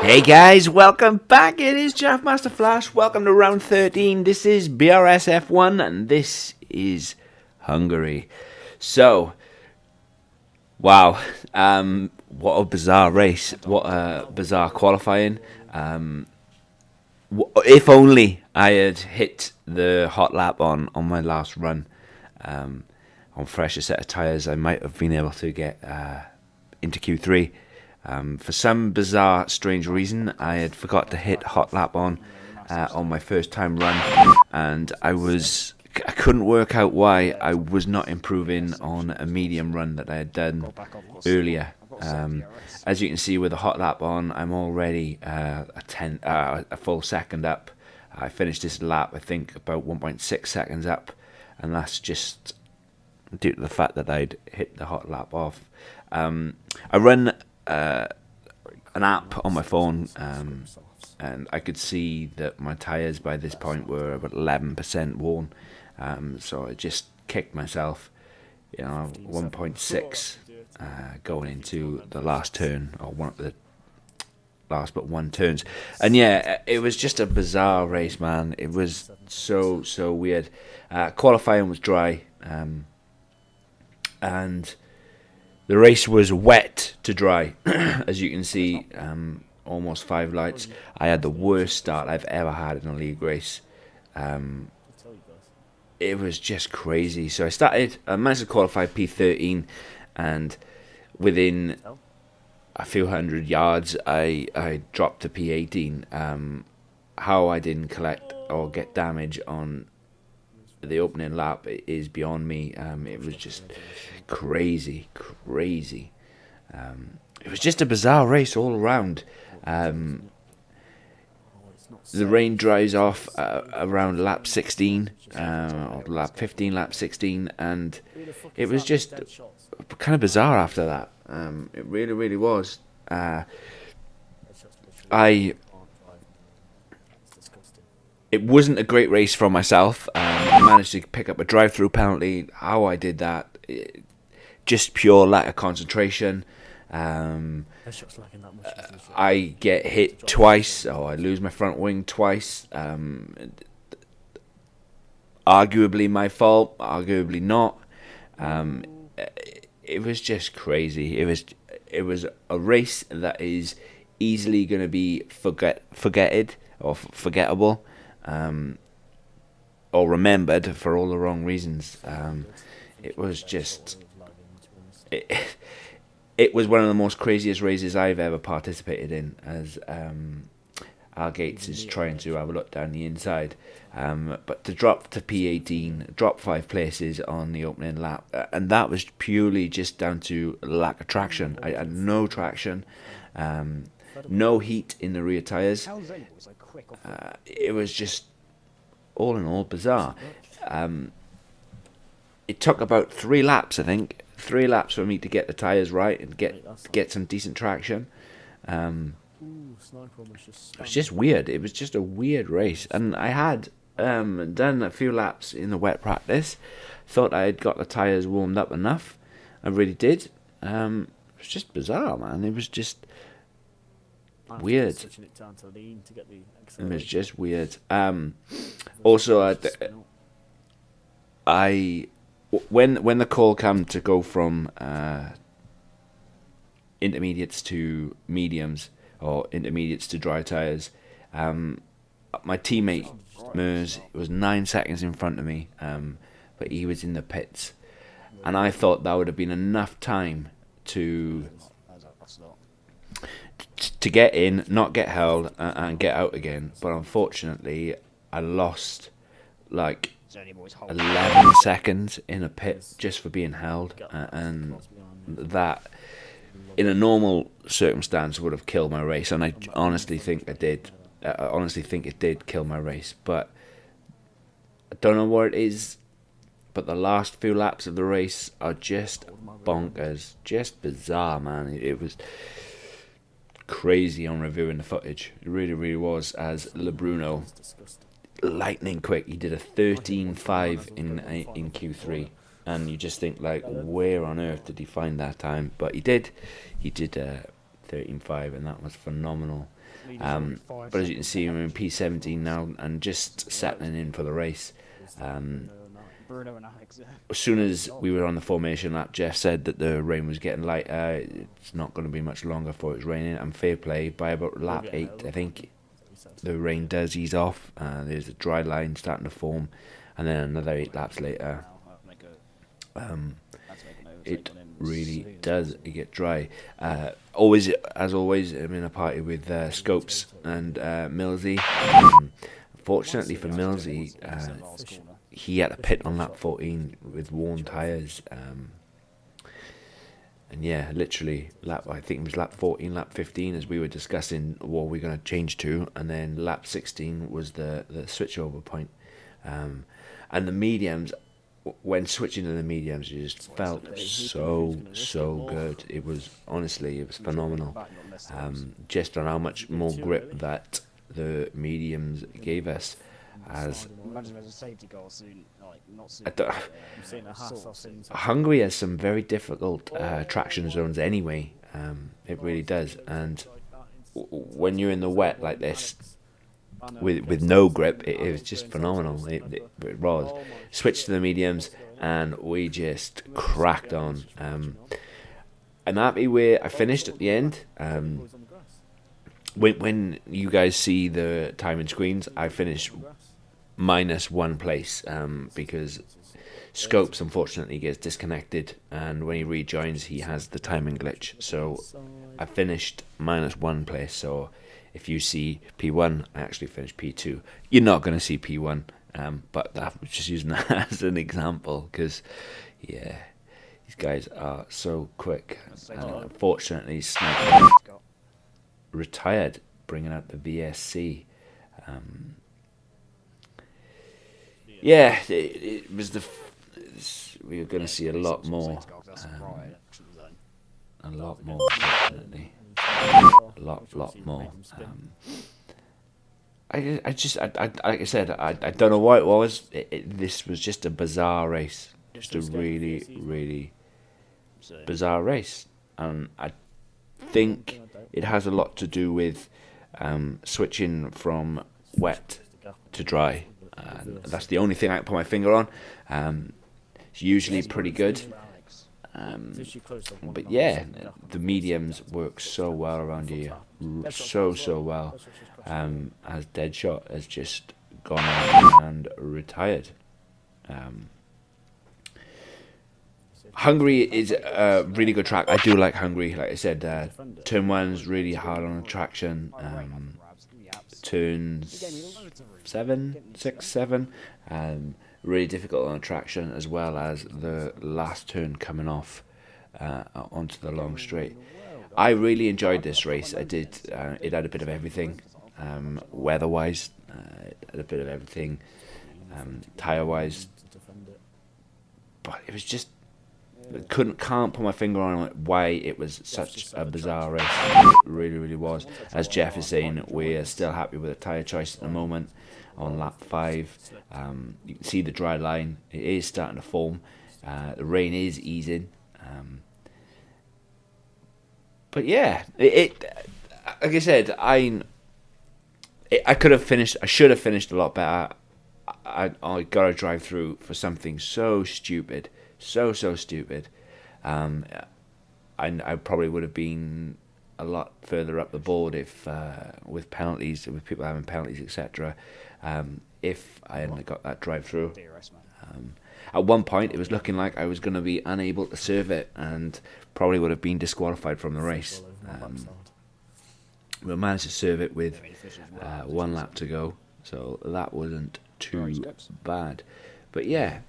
Hey guys, welcome back. It is Jafmasterflash. Welcome to round 13. This is BRS F1 and this is Hungary. So, wow, what a bizarre race. What a bizarre qualifying. If only I had hit the hot lap on my last run. On fresher set of tyres, I might have been able to get into Q3. For some bizarre, strange reason, I had forgot to hit hot lap on my first time run, and I couldn't work out why I was not improving on a medium run that I had done earlier. As you can see, with the hot lap on, I'm already a full second up. I finished this lap, I think, about 1.6 seconds up, and that's just due to the fact that I'd hit the hot lap off. I run an app on my phone, and I could see that my tyres by this point were about 11% worn. So I just kicked myself, 1.6 going into the last turn, or one of the last but one turns. And yeah, it was just a bizarre race, man. It was so weird. Qualifying was dry, and the race was wet to dry. As you can see, almost 5 lights. I had the worst start I've ever had in a league race. It was just crazy. So I managed to qualify P13, and within a few hundred yards, I dropped to P18. How I didn't collect or get damage on the opening lap is beyond me. It was just crazy. It was just a bizarre race all around. The rain dries off around lap 16, or lap 15, lap 16, and it was just kind of bizarre after that. It really was. It wasn't a great race for myself. I managed to pick up a drive-through penalty. How I did that, just pure lack of concentration. I get hit twice, or I lose my front wing twice. Arguably my fault, arguably not. It was just crazy. It was a race that is easily going to be forgettable, or remembered for all the wrong reasons. It was just it was one of the most craziest races I've ever participated in, as Al Gates is trying to have a look down the inside. But to drop to P18, drop 5 places on the opening lap, and that was purely just down to lack of traction. I had no traction, no heat in the rear tyres. It was just, all in all, bizarre. It took about 3 laps, I think. 3 laps for me to get the tyres right and get some decent traction. It was just weird. It was just a weird race. And I had done a few laps in the wet practice. Thought I had got the tyres warmed up enough. I really did. It was just bizarre, man. It was just weird. It was just weird. Also, when the call came to go from intermediates to mediums, or intermediates to dry tyres, my teammate Mers was 9 seconds in front of me, but he was in the pits, and I thought that would have been enough time to get in, not get held, and get out again. But unfortunately, I lost like 11 seconds in a pit just for being held, and that in a normal circumstance would have killed my race, and I honestly think it did. It did kill my race, but I don't know what it is. But the last few laps of the race are just bonkers, just bizarre, man. It was crazy on reviewing the footage. It really was. As LeBruno, lightning quick, he did a 13.5 in Q3, and you just think, like, where on earth did he find that time? But he did 13.5, and that was phenomenal. But as you can see, we're in P17 now and just settling in for the race. As soon as we were on the formation lap, Jeff said that the rain was getting lighter. It's not going to be much longer before it's raining. And fair play, by about lap 8, I think the rain does ease off. There's a dry line starting to form, and then another 8 laps later, it really does get dry. Always, as always, I'm in a party with Scopes and Millsy. Fortunately for Millsy, he had to pit on lap 14 with worn tyres. And yeah, literally, I think it was lap 14, lap 15, as we were discussing what we're going to change to. And then lap 16 was the switchover point. And the mediums, when switching to the mediums, it just felt so good. It was, honestly, it was phenomenal. Just on how much more grip that the mediums gave us. As Hungary has some very difficult traction zones anyway. It really does. And when you're in the wet like this, with no grip, it was just phenomenal. It was. Switched to the mediums, and we just cracked on. I'm happy where I finished at the end. When you guys see the timing screens, I finished -1 place because Scopes unfortunately gets disconnected, and when he rejoins he has the timing glitch. So I finished -1 place. So if you see P1, I actually finished P2. You're not going to see P1, but I was just using that as an example because, yeah, these guys are so quick. Unfortunately, Sniper retired, bringing out the VSC. Yeah, it was we were going to see a lot more. Unfortunately. A lot more. Like I said, I don't know what it was. This was just a bizarre race. Just a really bizarre race. And I think it has a lot to do with switching from wet to dry. That's the only thing I can put my finger on. It's usually pretty good. But yeah, the mediums work so well around here. So well. As Deadshot has just gone out and retired. Hungary is a really good track. I do like Hungary. Like I said, turn 1's really hard on the traction. Turns 6, 7, really difficult on traction, as well as the last turn coming off onto the long straight. I really enjoyed this race. I did. It had a bit of everything, weather-wise, it had a bit of everything, tyre-wise, but it was just can't put my finger on why it was such a bizarre race. It really was. As Jeff is saying, we're still happy with the tyre choice at the moment on lap 5. You can see the dry line. It is starting to form. The rain is easing. But yeah, it like I said, I could have finished. I should have finished a lot better. I got to drive through for something so stupid. So stupid. I probably would have been a lot further up the board if with penalties, with people having penalties, etc. If I hadn't got that drive through. At one point, it was looking like I was going to be unable to serve it, and probably would have been disqualified from the race. We managed to serve it with 1 lap to go, so that wasn't too bad. But yeah,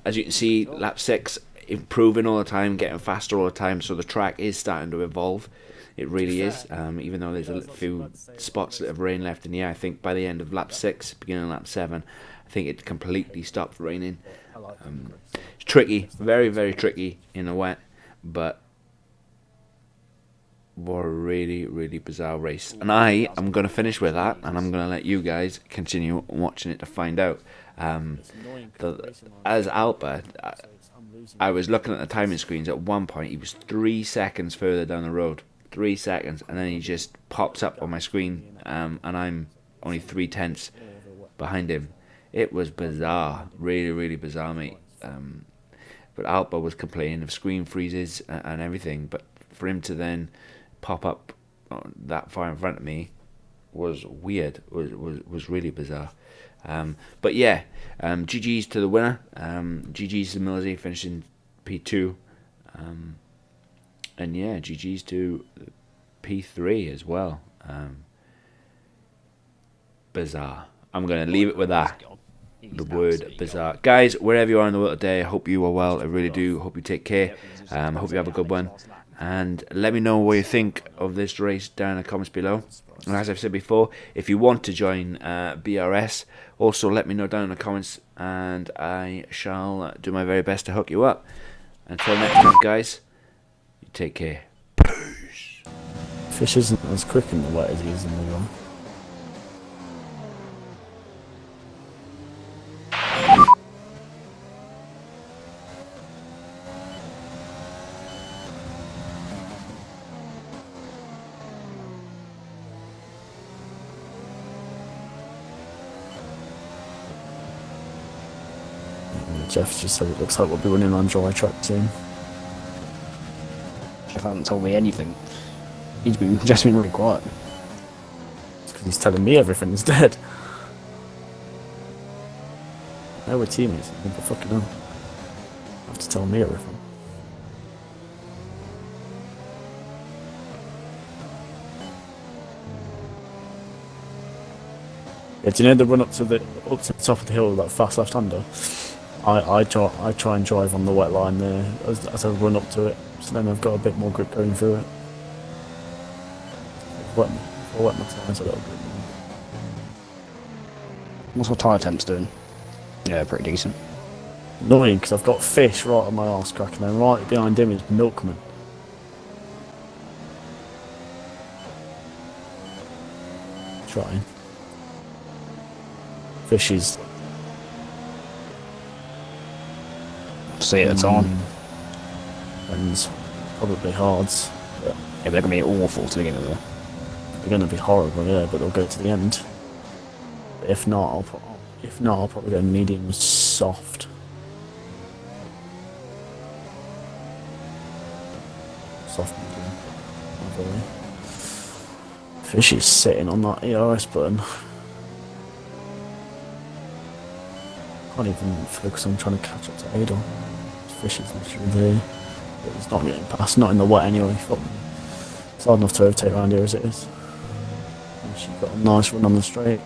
as you can see, lap 6, improving all the time, getting faster all the time, so the track is starting to evolve. It really is, even though there's a few spots that have rain left in the air. I think by the end of lap 6, beginning of lap 7, I think it completely stopped raining. It's tricky, very tricky in the wet, but what a really bizarre race. And I am going to finish with that, and I'm going to let you guys continue watching it to find out. As Albert, I was looking at the timing screens. At one point, he was 3 seconds further down the road. 3 seconds, and then he just pops up on my screen, and I'm only 3/10 behind him. It was bizarre, really, really bizarre, mate. But Alba was complaining of screen freezes and everything, but for him to then pop up that far in front of me was weird, was really bizarre. But yeah, GG's to the winner. GG's to Millsy, finishing P2. And yeah, GG's to P3 as well. Bizarre. I'm going to leave it with that. The word bizarre. Guys, wherever you are in the world today, I hope you are well. I really do. Hope you take care. Hope you have a good one. And let me know what you think of this race down in the comments below. And as I've said before, if you want to join BRS, also let me know down in the comments, and I shall do my very best to hook you up. Until next time, guys, you take care. Peace. Fish isn't as quick in the wet as he is in the dry. Jeff just said it looks like we'll be running on dry track soon. Jeff hasn't told me anything. He's been just been really quiet. It's because he's telling me everything instead. Now we're teammates. What the fucking hell? You have to tell me everything. Yeah, do you know the run up to the top of the hill with that fast left-hander? I try and drive on the wet line there as I run up to it, so then I've got a bit more grip going through it. I'll wet my tyres a little bit more. What's my tyre temps doing? Yeah, pretty decent. Annoying because I've got Fish right on my arse crack, and then right behind him is Milkman. Trying. Fish is. See it, it's on. And probably hards. But yeah, but they're going to be awful to begin with. They're going to be horrible, yeah, but they'll go to the end. But if not, I'll probably go medium soft. Soft medium. Either way. Fish is sitting on that ERS button. Can't even focus on trying to catch up to Adol. Fish is literally there. But it's not getting past, not in the wet anyway. It's hard enough to rotate around here as it is. And she got a nice run on the straight.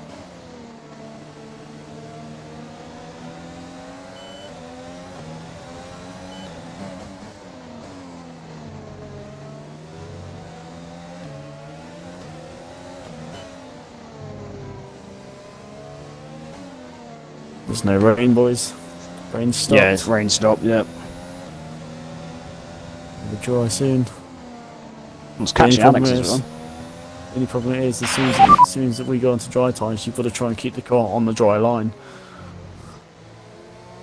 There's no rain, boys. Rain stopped. Yeah, it's rain stopped, yep. It'll be dry soon. It's catching Alex as well. The only problem is, as soon as we go into dry times, you've got to try and keep the car on the dry line.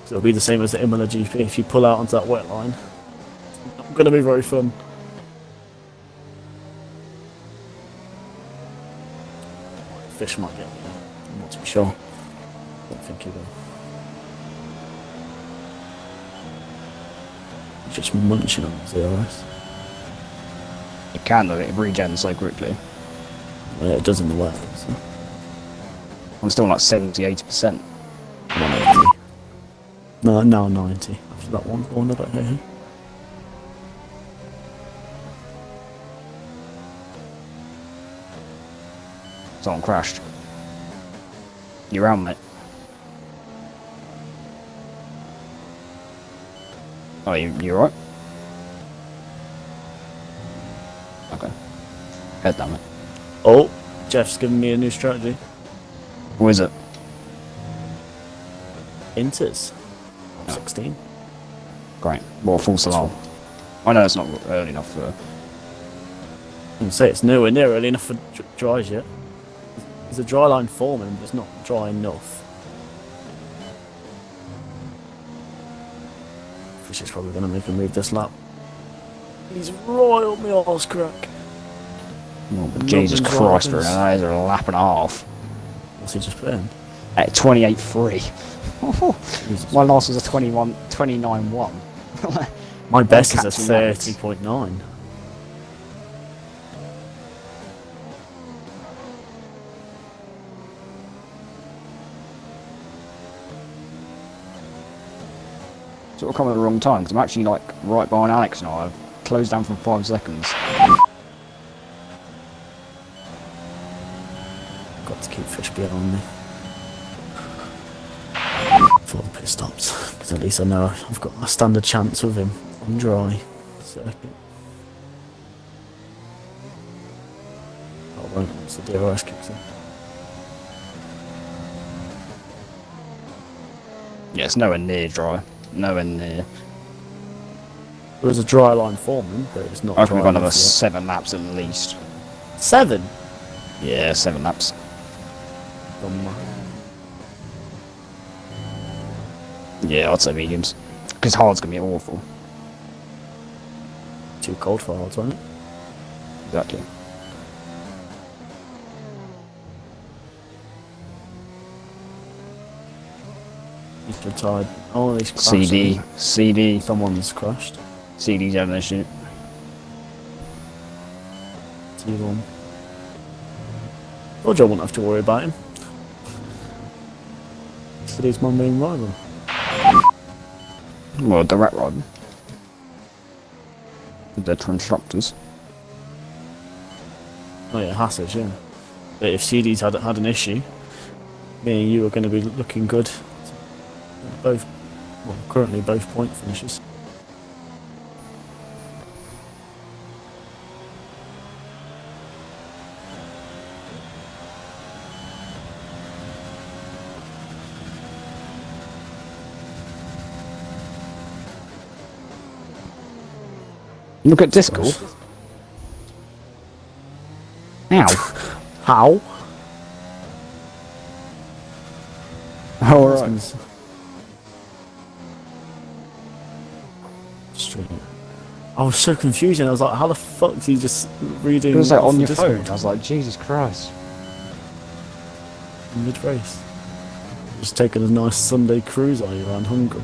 So it'll be the same as the Imola GP. If you pull out onto that wet line, it's not going to be very fun. Fish might get me. I'm not too sure. Don't think he will. He's just munching on his ERS. It can though, it regens so quickly. Yeah, it does in the wet. So. I'm still like 70-80%. 180. No, 90. After that one corner back here. Someone crashed. You're around, mate. Oh, you alright? Okay. Head down, mate. Oh, Jeff's giving me a new strategy. What is it? Inters. Oh. 16. Great. Well, false alarm. I know it's not early enough for... I can say it's nowhere near early enough for dries yet. There's a dry line forming, but it's not dry enough. Fish is probably going to make a move this lap. He's roiled me arse crack. Oh, Jesus Christ, bro, that is a lap and a half. What's he just put in? At 28.3. My last was a 29.1. My best is a catching Alex. 30.9. Sort of come at the wrong time because I'm actually like right behind Alex now. I've closed down for 5 seconds. Got to keep Fish behind me. Before the pit stops, because at least I know I've got my standard chance with him on dry circuit. I won't once the BRS kicks in. Yeah, it's nowhere near dry. Nowhere near. There was a dry line forming, but it's not. I reckon we've got dry another enough yet. 7 laps at least. 7. Yeah, 7 laps. Yeah, I'd say mediums. Because hard's gonna be awful. Too cold for hards, wasn't it? Exactly. He's retired. Oh, he's crashed. CD. Someone's crashed. CD's having a shoot. T1. Told you I wouldn't have to worry about him. Said he's my main rival. Well, direct riding. They're constructors. Oh yeah, Hassage, yeah. But if CD's had an issue, me and you are going to be looking good. Both, well, currently both point finishes. Look at Discord. Ow. How? Alright. Straight. I was so confused. I was like, how the fuck is he just reading? It was like off on the your Discord phone. I was like, Jesus Christ. mid-race. Just taking a nice Sunday cruise are you around Hungary?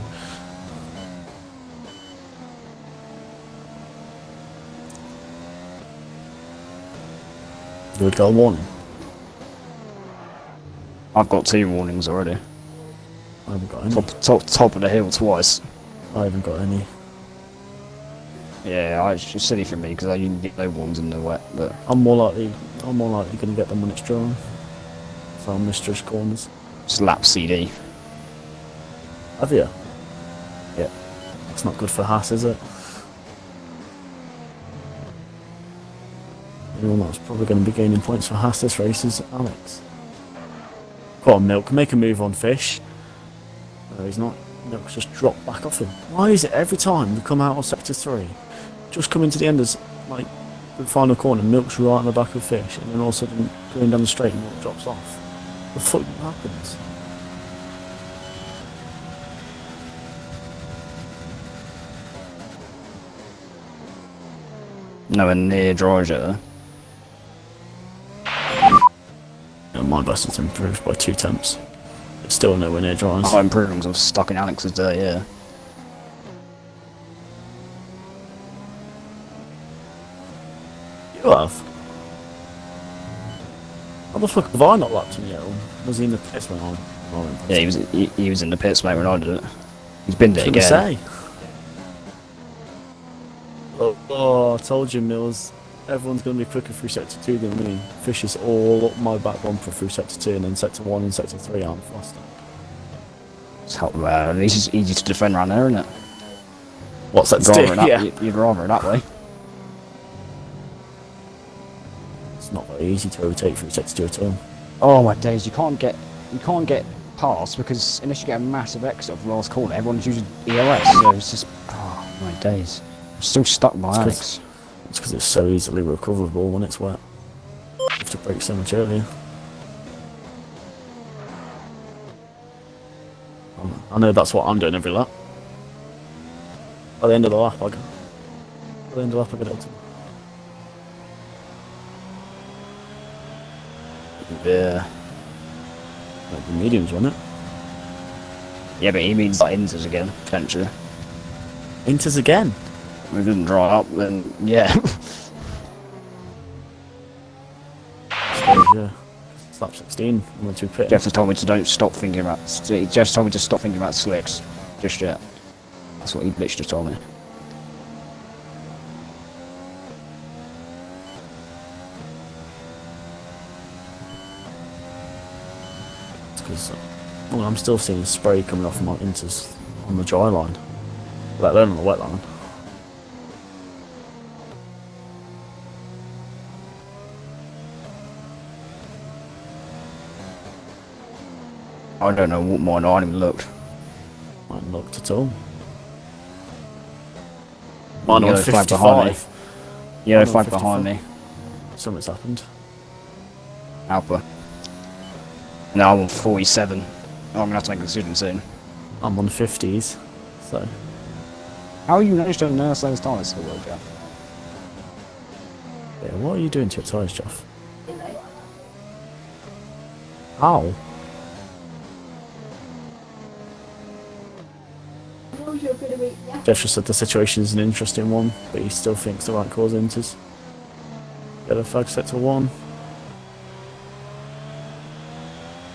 You would go warning. I've got 2 warnings already. I haven't got any. Top of the hill twice. I haven't got any. Yeah, it's just silly for me because I didn't get no ones in the wet, but I'm more likely going to get them when it's dry. So I'll miss just corners. just lap CD. Have you? Yeah. That's not good for Haas, is it? Anyone that's probably going to be gaining points for Haas this race is Alex. Go on, Milk, make a move on Fish. No, he's not. Milk's just dropped back off him. Why is it every time we come out of sector 3, just come into the end as, like, the final corner, Milk's right on the back of Fish, and then all of a sudden going down the straight, Milk drops off? What the fuck happens? Nowhere near dry yet though. Yeah, my best has improved by 2 temps. It's still nowhere near dry. I'm improving because I'm stuck in Alex's dirt, yeah. You have? How the fuck have I not lapped him yet? Or was he in the pits when I went? Yeah, he was in the pits, mate, when I did it. He's been there Couldn't again. say. Oh, I told you, Mills. Everyone's going to be quicker through sector 2 than me. Fish is all up my back bumper through sector 2, and then sector 1 and sector 3 I'm faster. It's help, at least it's easy to defend around there, isn't it? What's sector 2? Yeah. You'd rather it that way. It's not very easy to overtake through sector 2 at all. Oh my days, you can't get past because unless you get a massive exit off the last corner, everyone's using EOS, so it's just, oh my days. I'm still stuck by Alex. It's because it's so easily recoverable when it's wet. You have to brake so much earlier. I know that's what I'm doing every lap. By the end of the lap, I get up to. Yeah. Like the mediums, wasn't it? Yeah, but he means like inters again, potentially. Inters again? If it doesn't dry up, then yeah. I suppose, yeah. Slap 16, I'm going to pit. Jeff has told me to don't stop thinking about. Jeff's told me to stop thinking about slicks just yet. That's what he literally just told me. Because well, I'm still seeing spray coming off my inters on the dry line, let alone on the wet line. I don't know what mine. I haven't even looked. I haven't looked at all. Mine on Yellow flag behind me. 55. Yellow Mine on flag 55. behind me. Something's happened. Alpha. No, I'm on 47. I'm gonna have to make a decision soon. I'm on 50s, so How you managed to nurse those tyres so well, Jeff? yeah. What are you doing to your tyres, Jeff? How? Jeff just said the situation is an interesting one, but he still thinks the right cause enters. Yellow flag set to 1.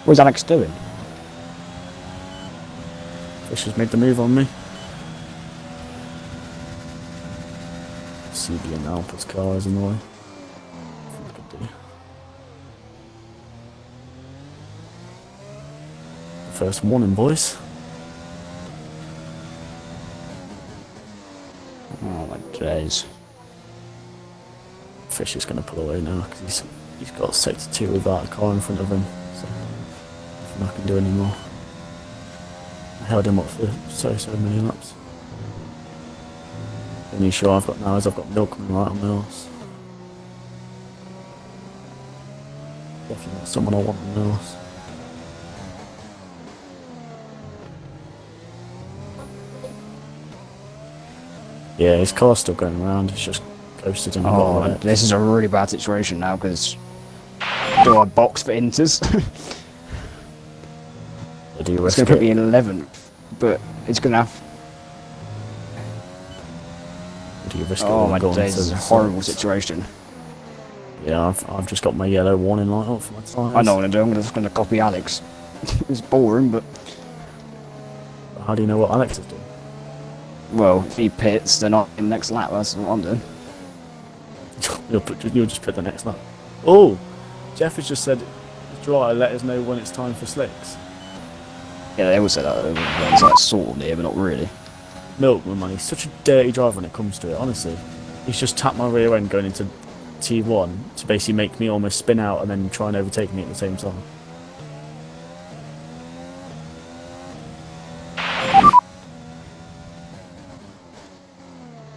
What's Alex doing? Fish has made the move on me. CB and Alpa's car is in the way. I could do. First warning, boys. Oh my days. Fish is going to pull away now because he's got sector 2 without a car in front of him. So nothing I can do anymore. I held him up for so many laps. The only issue I've got now is I've got milk coming right on my arse. Definitely not someone I want on my arse. Yeah, his car's still going around, it's just ghosted in the bottom of it. This is a really bad situation now because do I box for inters? Do you It's risk going to put me it? in 11th, but it's going to have. Do you risk it? Oh and my go on days, to this is a the horrible six? situation. Yeah, I've just got my yellow warning light up for my tyres. I know what I'm going to do. I'm just going to copy Alex. It's boring, but How do you know what Alex is doing? well, if he pits, then I'm in the next lap. That's what I'm doing. You'll just put the next lap. Oh, Jeff has just said, "Dry, let us know when it's time for slicks." Yeah, they always say that. It's like sort of near, but not really. Milkman, man, he's such a dirty driver when it comes to it. Honestly, he's just tapped my rear end going into T1 to basically make me almost spin out and then try and overtake me at the same time.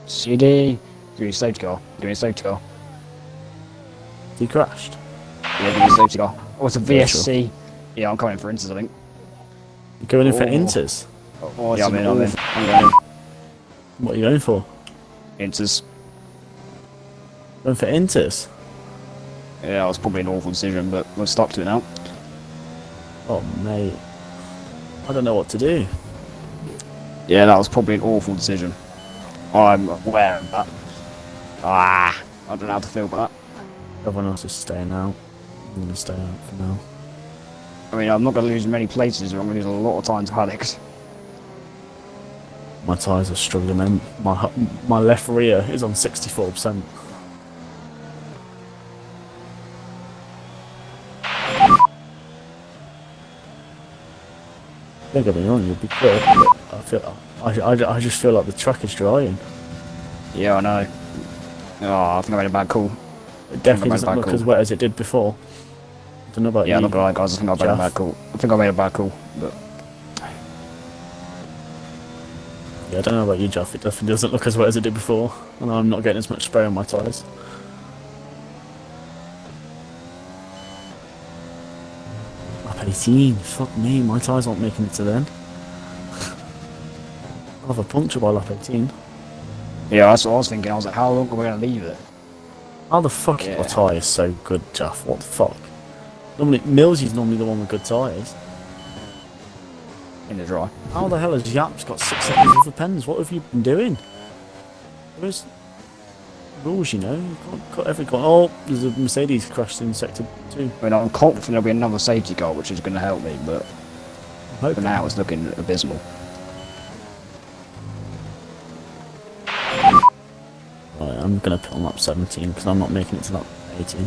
CD, give me a safety car. Give me a safety car. He crashed. Yeah, give me a safety car. Oh, it's a Yeah, VSC. Yeah, I'm coming for inters, I think. You're going in for Oh. inters. Oh, yeah, I'm in. I'm going What are you going for? in. Inters. Going for inters? Yeah, that was probably an awful decision, but we're stuck to it now. Oh, mate. I don't know what to do. Yeah, that was probably an awful decision. I'm aware of that. I don't know how to feel about that. Everyone else is staying out. I'm going to stay out for now. I mean, I'm not going to lose many places, but I'm going to lose a lot of time to Alex. My tyres are struggling, man. My left rear is on 64%. Don't get me wrong, you'll be quick, but I just feel like the track is drying. Yeah, I know. Oh, I think I made a bad call. It definitely made a doesn't bad look call. as wet as it did before. I don't know about Yeah, you. I'm not gonna lie, guys. I think I made a Jeff. bad call. I think I made a bad call, but Yeah, I don't know about you, Jeff. It definitely doesn't look as wet as it did before, and I'm not getting as much spray on my tyres. Lap 18. Fuck me, my tyres aren't making it to the end. I'll have a puncture by lap 18. yeah, that's what I was thinking. I was like, how long are we gonna leave it? How the fuck Yeah. are my tyres so good, Jeff? What the fuck? Normally, Millsy's normally the one with good tyres. In the dry. How the hell has Yap's got 6 seconds of the pens? What have you been doing? There's rules, you know. You can't cut every corner. Oh, there's a Mercedes crashed in sector 2. I mean, I'm confident there'll be another safety car, which is going to help me, but for now it's looking abysmal. Right, I'm going to put on lap 17 because I'm not making it to lap 18.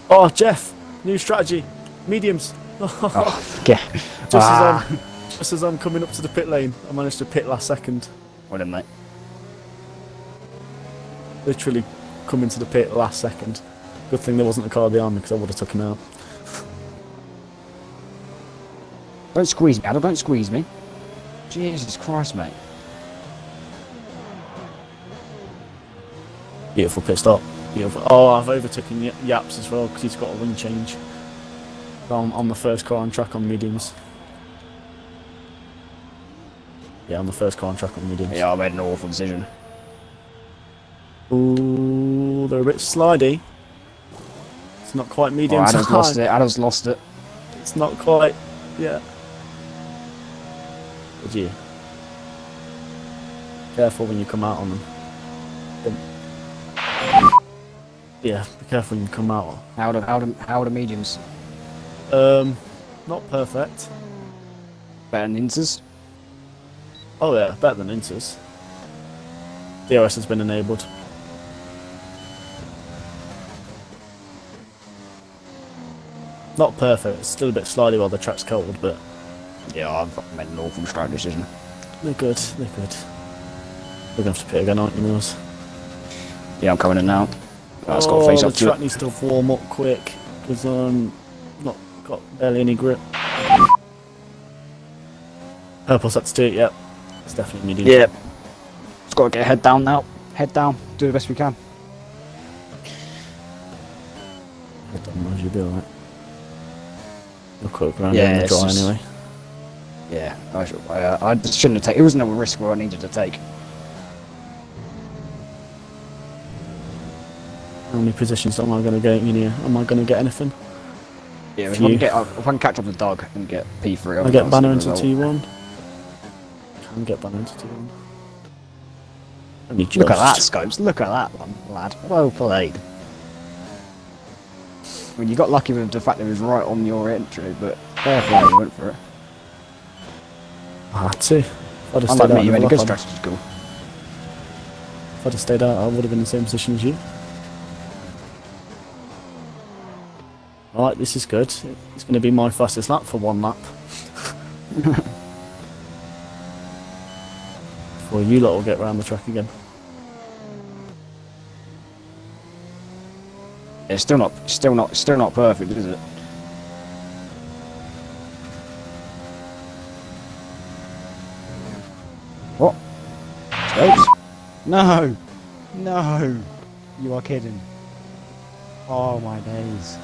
Oh, Jeff! New strategy. Mediums. Oh, yeah. Just as I'm coming up to the pit lane, I managed to pit last second. Well done, mate. Literally coming to the pit last second. Good thing there wasn't a car behind me because I would have took him out. Don't squeeze me, Adam. Don't squeeze me. Jesus Christ, mate. Beautiful pit stop. Beautiful. Oh, I've overtaken Yaps as well because he's got a wing change. On the first car on track on mediums. Yeah, on the first car on track on mediums. Yeah, I made an awful decision. Ooh, they're a bit slidey. It's not quite medium. Oh, Adam's lost it. Adam's lost it. It's not quite. Yeah. Did you? Careful when you come out on them. Yeah, be careful when you come out. How are the mediums? Not perfect. Better than Inters? Oh yeah, better than Inters. BRS has been enabled. Not perfect, it's still a bit slidey while the track's cold, but... Yeah, I've made an awful strike decision. They're good, they're good. We're gonna have to pit again, aren't you, Mills? Yeah, I'm coming in now. It's got Oh, to face the up to track it. needs to warm up quick, because not got barely any grip. Purple set to do it, yep. It's definitely medium. Yeah. Just got to get head down now. Head down. Do the best we can. I don't know, you'll be alright. You'll quick around Yeah, in the it's dry just- anyway. Yeah, I just shouldn't have taken. It wasn't a risk where I needed to take. How many positions am I going to get in here? Am I going to get anything? Yeah, if Few. I can catch up with Doug and get P3. I get Banner into T1. Can get Banner into T1. Only just. Look at that, Scopes. Look at that one, lad. Well played. I mean, you got lucky with the fact that it was right on your entry, but fair play, you went for it. I had to. If I'd have Unlike stayed out, me, you in made the a good lap, strategy call. if I'd have stayed out, I would have been in the same position as you. Right, this is good. It's going to be my fastest lap for one lap. Before you lot will get around the track again. It's still not perfect, is it? What? Scopes? No! No! You are kidding. Oh my days.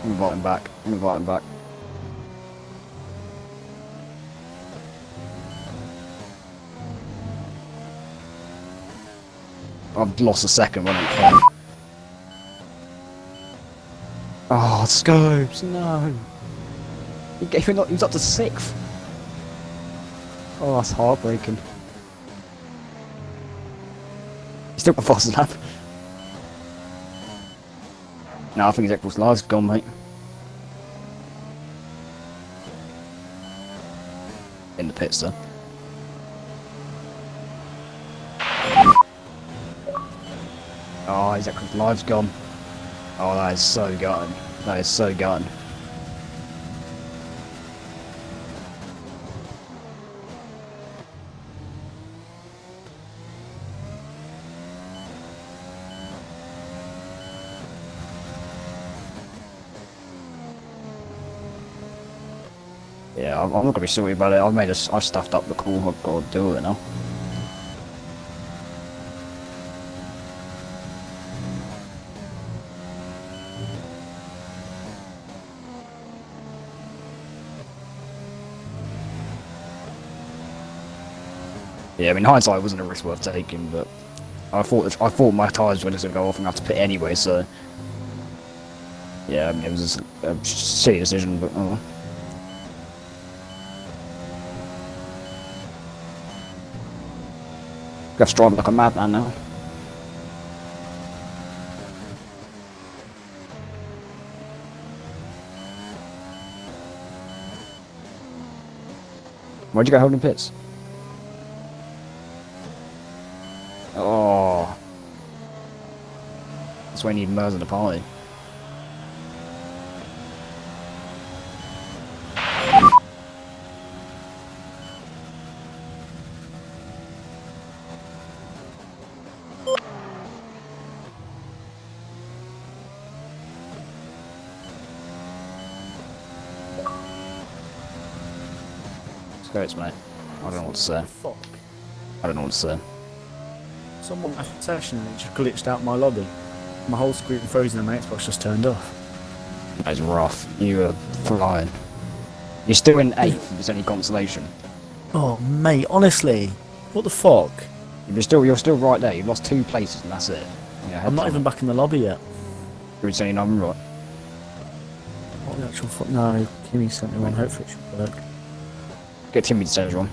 I'm inviting back. I'm inviting back. I've lost a second when I'm playing. Oh, Scopes, no. He gave it. He was up to 6th. Oh, that's heartbreaking. He's still got fast lap. No, I think his Xbox Live's gone, mate. In the pits, though. Oh, his Xbox Live's gone. Oh, that is so gutting. That is so gutting. Yeah, I'm not gonna be sorry about it. I've stuffed up the call. I've got to do it now. Yeah, I mean, hindsight wasn't a risk worth taking, but I thought my tyres were just gonna go off and I have to pit anyway, so Yeah, I mean, it was a silly decision, but oh. Got to drive like a madman now. Where'd you go holding pits? Oh. That's why you need Mers in the party. Skirts, mate. I don't know what to say. Fuck. I don't know what to say. Someone left the session and it just glitched out my lobby. My whole screen frozen and my Xbox just turned off. That was rough. You were flying. You're still in 8th if there's any consolation. Oh, mate, honestly. What the fuck? You're still right there. You've lost 2 places and that's it. Yeah, I'm not even back in the lobby yet. You're saying I'm right. What the actual fuck? No, Kimmy sent me one. Hopefully it should work. Get Timmy to send one.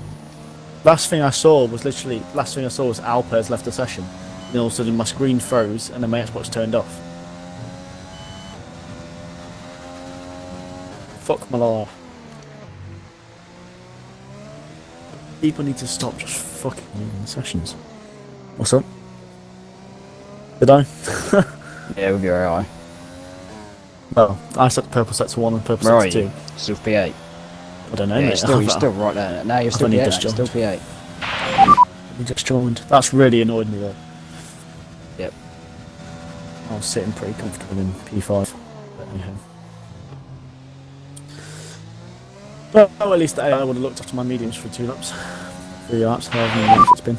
Last thing I saw was Alpers left the session. And all of a sudden my screen froze and then my Xbox turned off. Fuck my life. People need to stop just fucking leaving sessions. What's up? Did I? Yeah, with your AI. Well, I set the purple set to 1 and purple Where set are to 2. you? Still P8. I don't know, Yeah, mate. you're still right there. No, you're still only P8. just Still P8. We just joined. That's really annoyed me though. Yep. I was sitting pretty comfortable in P5. But anyhow. Well, at least the AI would have looked after my mediums for 2 laps. 3 laps, however many laps it's been.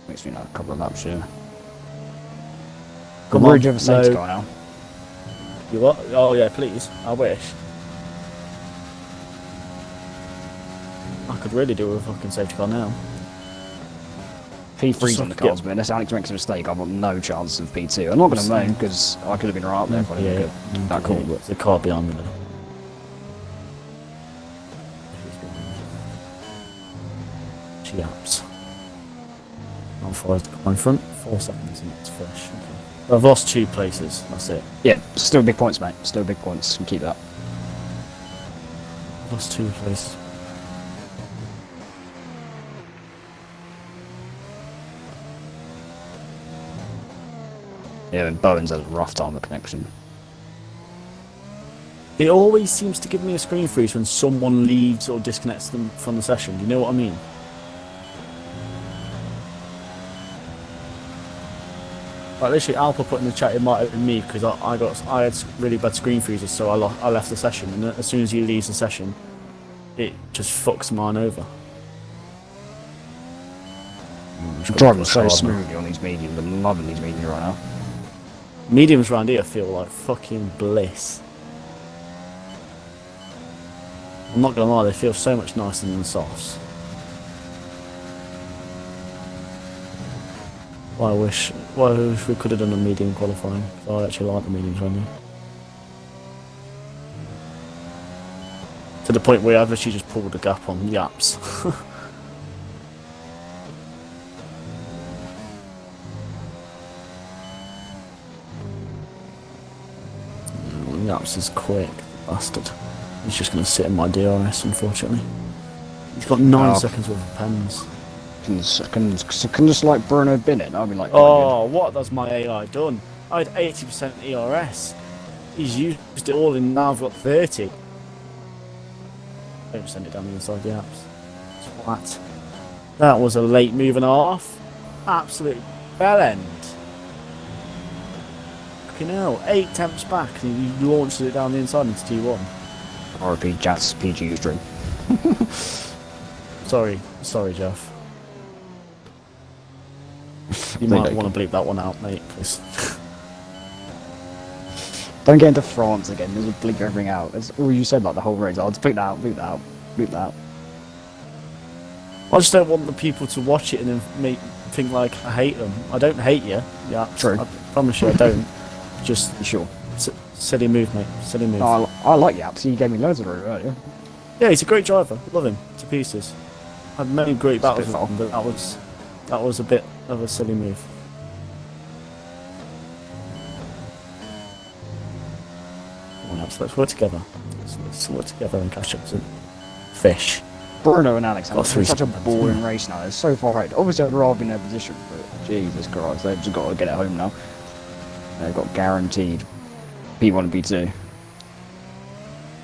Makes me like a couple of laps, yeah. Come Where'd on, you have a safety no. car now? You what? Oh yeah, please. I wish. I could really do with a fucking safety car now. P3's on the cards, but unless Alex makes a mistake, I've got no chance of P2. I'm not going to moan because I could have been right up there if I didn't get that call. But There's a car behind me though. Yaps. I'm 5 in front, 4 seconds and it's fresh. Okay. I've lost 2 places, that's it. Yeah, still big points, mate. Still big points. Keep that. I've lost 2 places. Yeah, and Bowen's had a rough time with connection. It always seems to give me a screen freeze when someone leaves or disconnects them from the session. Do you know what I mean? Like literally, Alpha put in the chat it might have been me because I had really bad screen freezes, so I left the session, and as soon as he leaves the session, it just fucks mine over. I'm driving so smoothly on these mediums. I'm loving these mediums right now. Mediums around here feel like fucking bliss. I'm not gonna lie, they feel so much nicer than the softs. I wish we could have done a medium qualifying. I actually like the mediums around here. To the point where I've actually just pulled the gap on Yaps. Yaps is quick, bastard. He's just going to sit in my DRS, unfortunately. He's got 9 seconds worth of pens. Can just like Bruno bin it? I'll be like, oh, what has my AI done? I had 80% ERS. He's used it all, and now I've got 30. Don't send it down the inside the apps. What? That was a late move and a half. Absolute bell end. Fucking hell, 8 temps back, and he launched it down the inside into T1. RP Jats PG stream. Sorry, Jeff. You might want to bleep that one out, mate, please. Don't get into France again. There's a bleep everything out. That's all you said, like the whole race. I'll just bleep that out, bleep that out, bleep that out. I just don't want the people to watch it and then think like I hate them. I don't hate you. Yeah, True. I promise you I don't. Just You sure? Silly move, mate. Silly move. No, I like Yaps. He gave me loads of route earlier. Yeah, he's a great driver. Love him to pieces. I've many great It's a battles bit with him, but that was a bit of a silly move. Come on, Alex, let's work together. Let's work together and catch up to fish. Bruno and Alex have three such a seconds. boring race now. They're so far ahead. Obviously, I'd rather be in their position, but Jesus Christ, they've just got to get it home now. They've got guaranteed P1 and P2.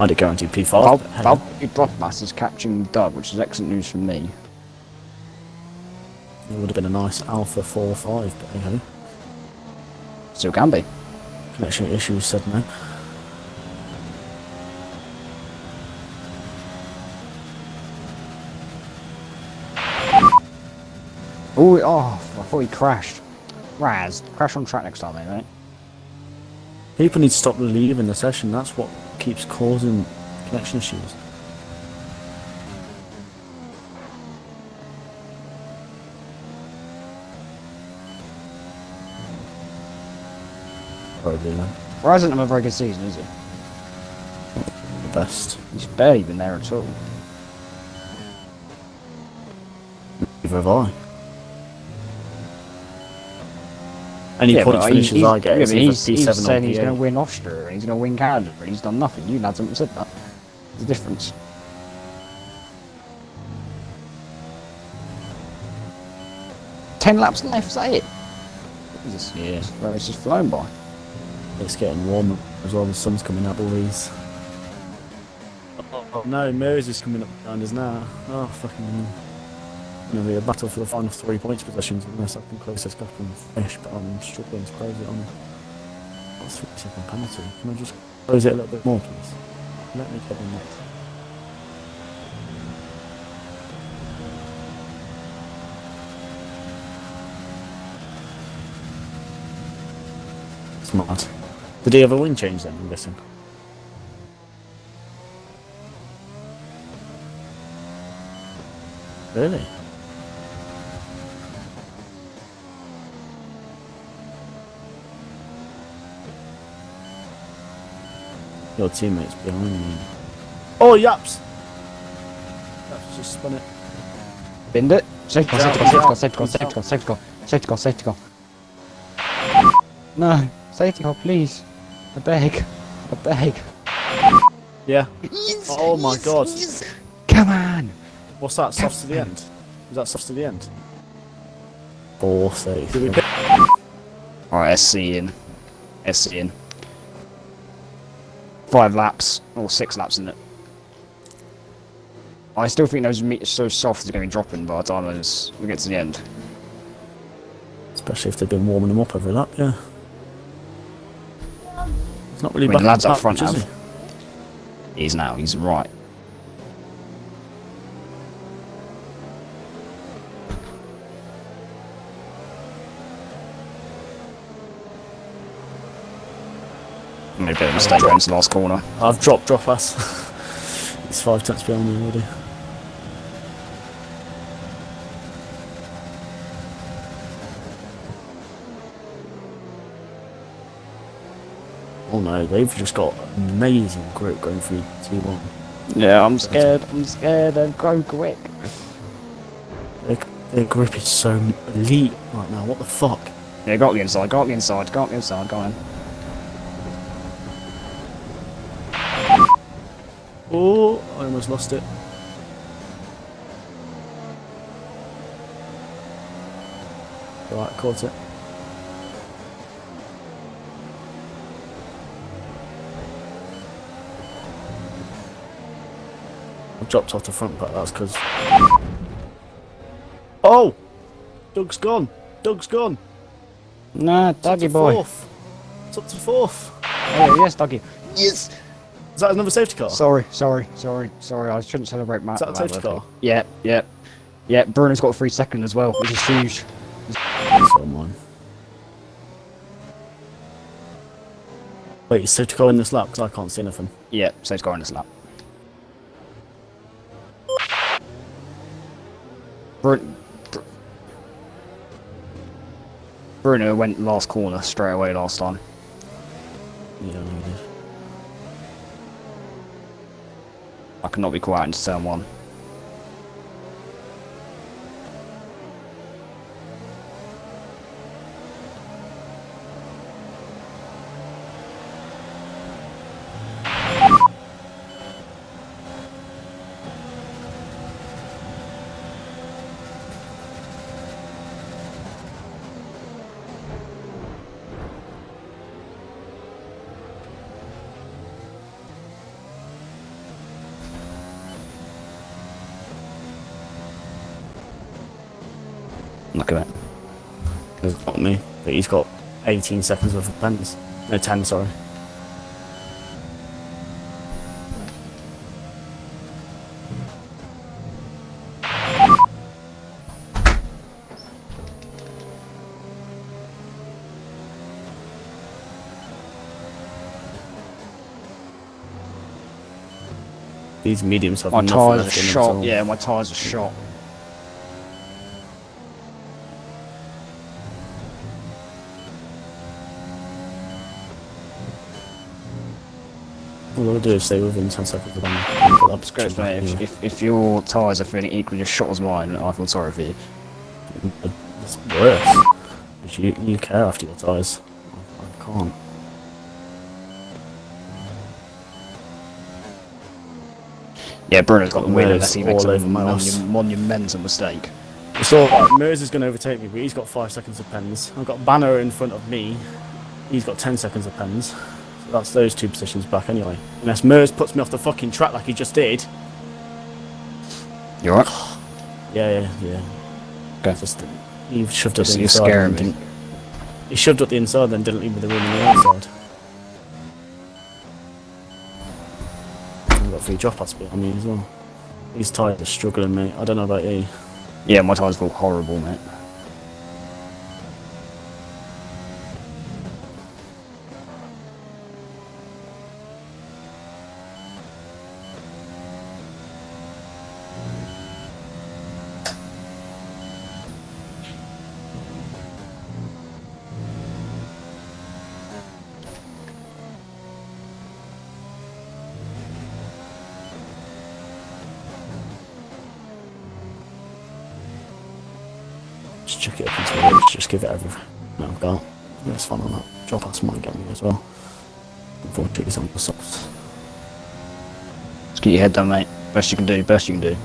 I did guarantee P5. Jafmasterflash capturing the dub, which is excellent news from me. It would have been a nice Alpha 4-5, but hey ho. Still can be. Connection issues said no. Oh, I thought he crashed. Raz, crash on track next time, mate. People need to stop leaving the session. That's what keeps causing connection issues. Probably then. Raz hasn't had a very good season, is he? The best. He's barely been there at all. Neither have I. Any points finishes I get is either he's P7 or saying he's going to P8. win Austria and he's going to win Canada, but he's done nothing. You lads haven't said that. There's a difference. Ten laps left, is that it? Jesus, Yeah. well, it's just flown by. It's getting warmer as well. The sun's coming up, boys. Oh no, Mears is coming up behind us now. Oh fucking. Going to be a battle for the final 3 points positions unless I can close this gap and finish, but I'm struggling to close it on a 3-second penalty. Can I just close it a little bit more, please? Let me get in that. Smart. Did he have a wing change then, I'm guessing? Really? Your teammates behind me. Oh, Yaps! Yaps just spun it. Binned it. Safety car, safety car, safety car, safety car, safety car, safety car, safety car, safety car. No, safety car, please. I beg. I beg. Yeah. Yes, Oh my god. yes. Come on. What's that? Softs to the end? Was that softs to the end? 4 safe. Did we pick? Alright, SC in. SC in. 5 laps, or 6 laps in it. I still think those softs are going to be dropping by the time we get to the end. Especially if they've been warming them up every lap, yeah. It's not really I mean, bad. the lads up front is have. He is now, he's right. Made a bit of a mistake going to the last corner. I've dropped drop pass. It's 5 tenths behind me already. Oh no, they've just got amazing grip going through T1. Yeah, I'm scared, they're going quick. Their grip is so elite right now, what the fuck? Yeah, go up the inside, go up the inside, go up the inside, go on. Oh, I almost lost it. Right, caught it. I dropped off the front, but that's because. Oh! Doug's gone! Doug's gone! Nah, Dougie boy. Fourth. It's up to 4th. Oh, yes, Dougie. Yes! Is that another safety car? Sorry, I shouldn't celebrate Matt. Is that a safety car? Yeah, Bruno's got a 3 second as well, which is huge. So mine. Wait, is safety car in this lap? Because I can't see anything. Yeah, so it's going this lap. Bruno went last corner straight away last time. Yeah, we did. I cannot be caught out into turn 1. Look at it. He's got me, but he's got 18 seconds worth of pens. No, 10, sorry. These mediums have My nothing tyres are left in them shot. at all. Yeah, my tyres are shot. All I'll do is stay within 10 seconds of them. It's great, mate. If your tyres are feeling equally as shot as mine, I feel sorry for you. It's worse. Because you care after your tyres. I can't. Yeah, Bruno's got the win Murs unless he makes all a over my ass. monumental mistake. It's alright, Murs is going to overtake me, but he's got 5 seconds of pens. I've got Banner in front of me. He's got 10 seconds of pens. So that's those 2 positions back anyway. Unless Murs puts me off the fucking track like he just did. You alright? Yeah. Okay. Just, he shoved up the You're inside. scaring and me. didn't- He shoved up the inside, then didn't leave me the room on the outside. I've got 3 drop-outs behind me as well. These tyres are struggling, mate. I don't know about you. Yeah, my tyres feel horrible, mate. Just chuck it up into the ridge, just give it everything. No, I've got. That's fun on that. Drop-outs might get me as well. Unfortunately, it's on the softs. Just get your head down, mate. Best you can do, best you can do.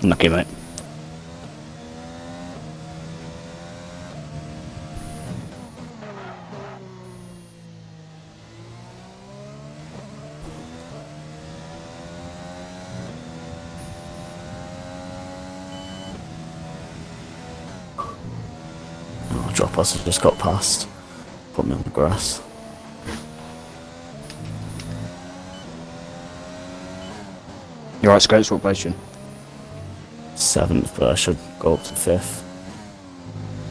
Lucky, mate. Oh, drop-outs have just got past. Put me on the grass. You're right, Scopes, what place you in? 7th, but I should go up to 5th.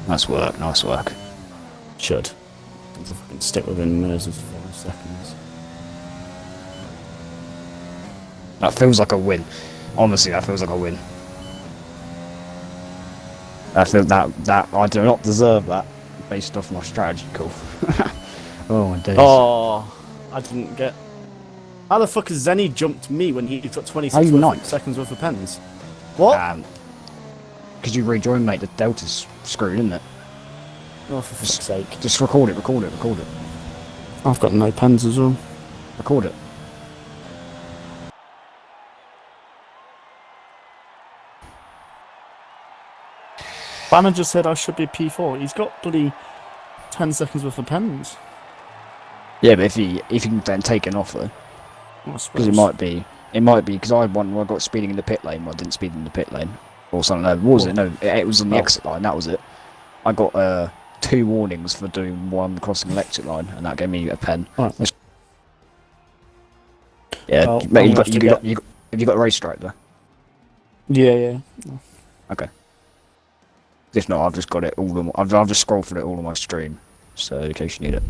Nice work, nice work. Should. If I can stick within Murs' 5 seconds. That feels like a win. Honestly, that feels like a win. I feel that I do not deserve that based off my strategy call. Oh my days. Oh, I didn't get. How the fuck has Zenny jumped me when he got 26 How you worth ninth? of seconds worth of pens? What? Because you rejoined, mate, the Delta's screwed, isn't it? Oh, for fuck's sake. Just record it, record it, record it. I've got no pens as well. Record it. Banner just said I should be P4. He's got bloody 10 seconds worth of pens. Yeah, but if he can then take an off though, because it might be because I had one where I got speeding in the pit lane, but I didn't speed in the pit lane or something. No, what was it? No, it was on the exit line. That was it. I got 2 warnings for doing 1 crossing electric line, and that gave me a pen. Alright. Yeah, Well, mate, I'm gonna have to have you got a race stripe there? Yeah. Okay. If not, I've just got it all on. I've just scrolled through it all on my stream, so in case you need it.